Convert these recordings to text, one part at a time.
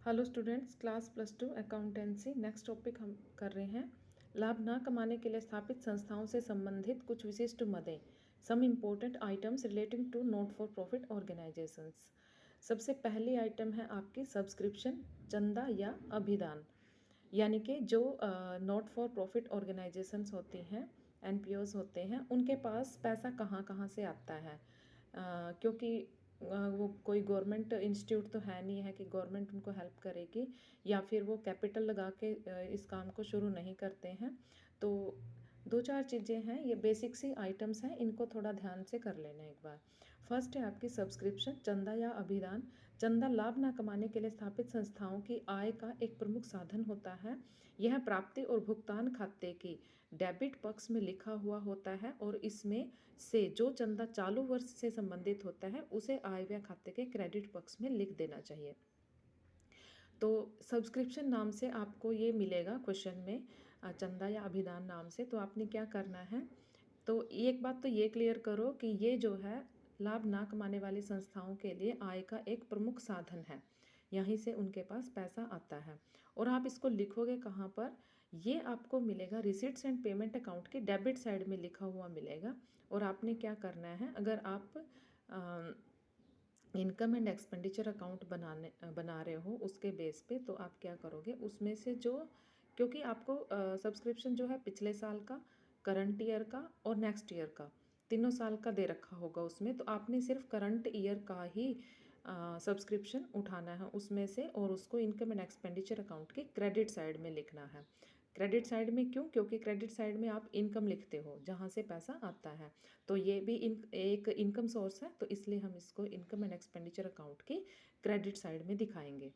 Hello students, class +2 accountancy. Next topic हम कर रहे हैं लाभ न कमाने के लिए स्थापित संस्थाओं से संबंधित कुछ विशिष्ट मदें। Some important items relating to not for profit organisations. सबसे पहली आइटम है आपकी सब्सक्रिप्शन, चंदा या अभिदान। यानी कि जो नॉट फॉर प्रॉफिट ऑर्गेनाइजेशंस होती हैं, एनपीओज होते हैं, उनके पास पैसा कहाँ कहाँ से आता है। क्योंकि वो कोई गवर्नमेंट इंस्टीट्यूट तो है नहीं है कि गवर्नमेंट उनको हेल्प करेगी, या फिर वो कैपिटल लगा के इस काम को शुरू नहीं करते हैं। तो दो चार चीज़ें हैं, ये बेसिक सी आइटम्स हैं, इनको थोड़ा ध्यान से कर लेना एक बार। फर्स्ट है आपकी सब्सक्रिप्शन, चंदा या अभिदान। चंदा लाभ न कमाने के लिए स्थापित संस्थाओं की आय का एक प्रमुख साधन होता है। यह प्राप्ति और भुगतान खाते की डेबिट पक्ष में लिखा हुआ होता है और इसमें से जो चंदा चालू वर्ष से संबंधित होता है उसे आय व्यय खाते के क्रेडिट पक्ष में लिख देना चाहिए। तो सब्सक्रिप्शन नाम से आपको ये मिलेगा क्वेश्चन में, चंदा या अभिदान नाम से। तो आपने क्या करना है, तो एक बात तो ये क्लियर करो कि ये जो है लाभ ना कमाने वाली संस्थाओं के लिए आय का एक प्रमुख साधन है। यहीं से उनके पास पैसा आता है। और आप इसको लिखोगे कहाँ पर, ये आपको मिलेगा रिसीट्स एंड पेमेंट अकाउंट की डेबिट साइड में लिखा हुआ मिलेगा। और आपने क्या करना है, अगर आप इनकम एंड एक्सपेंडिचर अकाउंट बना रहे हो उसके बेस पे, तो आप क्या करोगे उसमें से जो, क्योंकि आपको सब्सक्रिप्शन जो है पिछले साल का, करंट ईयर का और नेक्स्ट ईयर का, तीनों साल का दे रखा होगा उसमें। तो आपने सिर्फ करंट ईयर का ही सब्सक्रिप्शन उठाना है उसमें से, और उसको इनकम एंड एक्सपेंडिचर अकाउंट के क्रेडिट साइड में लिखना है। क्रेडिट साइड में क्यों? क्योंकि क्रेडिट साइड में आप इनकम लिखते हो जहाँ से पैसा आता है। तो ये भी एक इनकम सोर्स है, तो इसलिए हम इसको इनकम एंड एक्सपेंडिचर अकाउंट की क्रेडिट साइड में दिखाएंगे।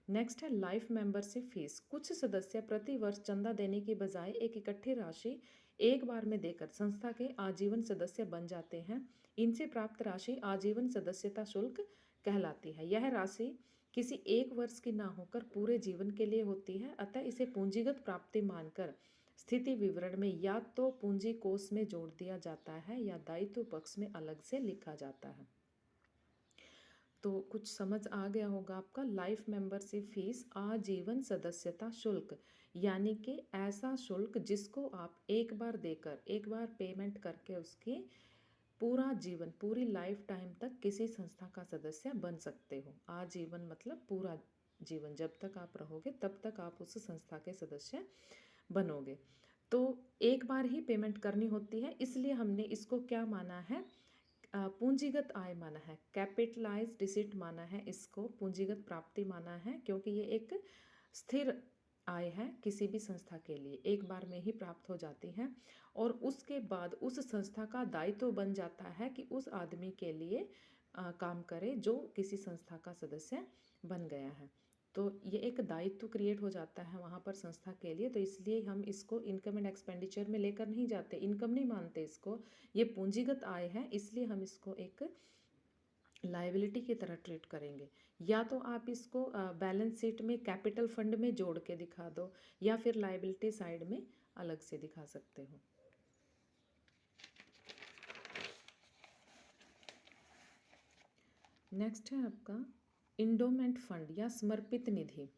नेक्स्ट है लाइफ मेंबरशिप फीस। कुछ सदस्य प्रति वर्ष चंदा देने की बजाय एक इकट्ठी राशि एक बार में देकर संस्था के आजीवन सदस्य बन जाते हैं। इनसे प्राप्त राशि आजीवन सदस्यता शुल्क कहलाती है। यह राशि किसी एक वर्ष की ना होकर पूरे जीवन के लिए होती है, अतः इसे पूंजीगत प्राप्ति मानकर स्थिति विवरण में या तो पूंजी कोष में जोड़ दिया जाता है या दायित्व पक्ष में अलग से लिखा जाता है। तो कुछ समझ आ गया होगा आपका। लाइफ मेंबरशिप फीस आजीवन सदस्यता शुल्क, यानी कि ऐसा शुल्क जिसको आप एक बार देकर, एक बार पेमेंट करके उसकी पूरा जीवन, पूरी लाइफ टाइम तक किसी संस्था का सदस्य बन सकते हो। आजीवन मतलब पूरा जीवन, जब तक आप रहोगे तब तक आप उस संस्था के सदस्य बनोगे। तो एक बार ही पेमेंट करनी होती है, इसलिए हमने इसको क्या माना है, पूंजीगत आय माना है, कैपिटलाइज रिसिट माना है, इसको पूंजीगत प्राप्ति माना है। क्योंकि ये एक स्थिर आय है, किसी भी संस्था के लिए एक बार में ही प्राप्त हो जाती है, और उसके बाद उस संस्था का दायित्व बन जाता है कि उस आदमी के लिए काम करे जो किसी संस्था का सदस्य बन गया है। तो ये एक दायित्व क्रिएट हो जाता है वहाँ पर संस्था के लिए। तो इसलिए हम इसको इनकम एंड एक्सपेंडिचर में लेकर नहीं जाते, इनकम नहीं मानते इसको, ये पूंजीगत आय है, इसलिए हम इसको एक लायबिलिटी की तरह ट्रीट करेंगे। या तो आप इसको बैलेंस शीट में कैपिटल फंड में जोड़ के दिखा दो, या फिर लायबिलिटी साइड में अलग से दिखा सकते हो। नेक्स्ट है आपका इंडोमेंट फंड या समर्पित निधि।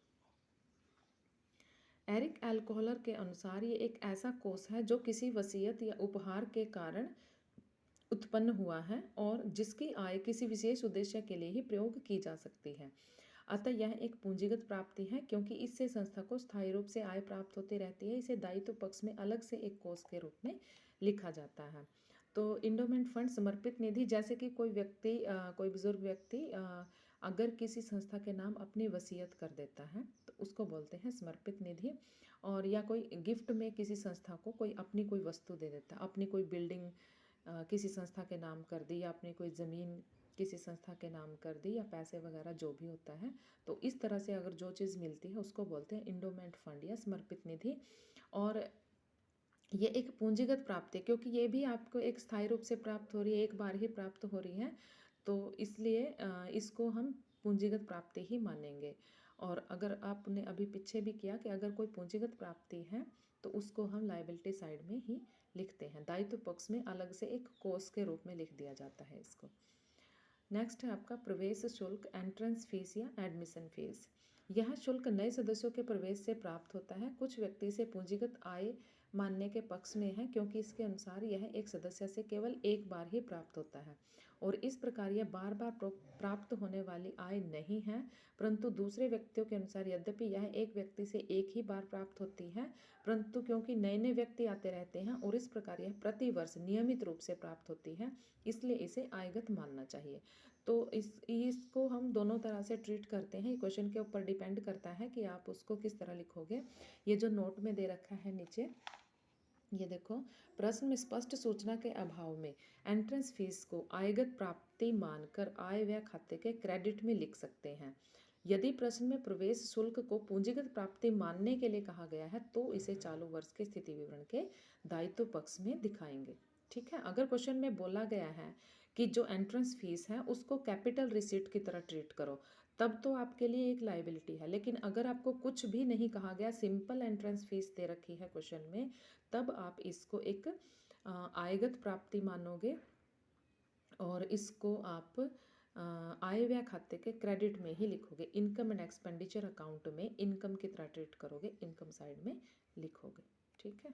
एरिक एल्कोहलर के अनुसार ये एक ऐसा कोष है जो किसी वसीयत या उपहार के कारण उत्पन्न हुआ है और जिसकी आय किसी विशेष उद्देश्य के लिए ही प्रयोग की जा सकती है। अतः यह एक पूंजीगत प्राप्ति है, क्योंकि इससे संस्था को स्थायी रूप से आय प्राप्त होती रहती है। इसे दायित्व पक्ष में अलग से एक कोष के रूप में लिखा जाता है। तो इंडोमेंट फंड, समर्पित निधि, जैसे कि कोई व्यक्ति, कोई बुजुर्ग व्यक्ति अगर किसी संस्था के नाम अपनी वसीयत कर देता है तो उसको बोलते हैं समर्पित निधि। और या कोई गिफ्ट में किसी संस्था को कोई अपनी कोई वस्तु दे देता है, अपनी कोई बिल्डिंग किसी संस्था के नाम कर दी, या अपनी कोई ज़मीन किसी संस्था के नाम कर दी, या पैसे वगैरह जो भी होता है, तो इस तरह से अगर जो चीज़ मिलती है उसको बोलते हैं इंडोमेंट फंड या समर्पित निधि। और ये एक पूंजीगत प्राप्ति है, क्योंकि ये भी आपको एक स्थायी रूप से प्राप्त हो रही है, एक बार ही प्राप्त हो रही है, तो इसलिए इसको हम पूंजीगत प्राप्ति ही मानेंगे। और अगर आपने अभी पीछे भी किया कि अगर कोई पूंजीगत प्राप्ति है तो उसको हम लायबिलिटी साइड में ही लिखते हैं, दायित्व पक्ष में अलग से एक कोष के रूप में लिख दिया जाता है इसको। नेक्स्ट है आपका प्रवेश शुल्क, एंट्रेंस फीस या एडमिशन फीस। यह शुल्क नए सदस्यों के प्रवेश से प्राप्त होता है। कुछ व्यक्ति इसे पूंजीगत आय मानने के पक्ष में है, क्योंकि इसके अनुसार यह एक सदस्य से केवल एक बार ही प्राप्त होता है और इस प्रकार यह बार बार प्राप्त होने वाली आय नहीं है। परंतु दूसरे व्यक्तियों के अनुसार यद्यपि यह एक व्यक्ति से एक ही बार प्राप्त होती है, परंतु क्योंकि नए नए व्यक्ति आते रहते हैं और इस प्रकार यह प्रति वर्ष नियमित रूप से प्राप्त होती है, इसलिए इसे आयगत मानना चाहिए। तो इसको हम दोनों तरह से ट्रीट करते हैं। क्वेश्चन के ऊपर डिपेंड करता है कि आप उसको किस तरह लिखोगे। ये जो नोट में दे रखा है नीचे, ये देखो, प्रश्न में स्पष्ट सूचना के अभाव में एंट्रेंस फीस को आयगत प्राप्ति मानकर आय व्यय खाते के क्रेडिट में लिख सकते हैं। यदि प्रश्न में प्रवेश शुल्क को पूंजीगत प्राप्ति मानने के लिए कहा गया है तो इसे चालू वर्ष के स्थिति विवरण के दायित्व पक्ष में दिखाएंगे। ठीक है। अगर क्वेश्चन में बोला गया है कि जो एंट्रेंस फीस है उसको कैपिटल रिसीट की तरह ट्रीट करो, तब तो आपके लिए एक लाइबिलिटी है। लेकिन अगर आपको कुछ भी नहीं कहा गया, सिंपल एंट्रेंस फीस दे रखी है क्वेश्चन में, तब आप इसको एक आयगत प्राप्ति मानोगे और इसको आप आय व्यय खाते के क्रेडिट में ही लिखोगे। इनकम एंड एक्सपेंडिचर अकाउंट में इनकम की तरह ट्रीट करोगे, इनकम साइड में लिखोगे। ठीक है।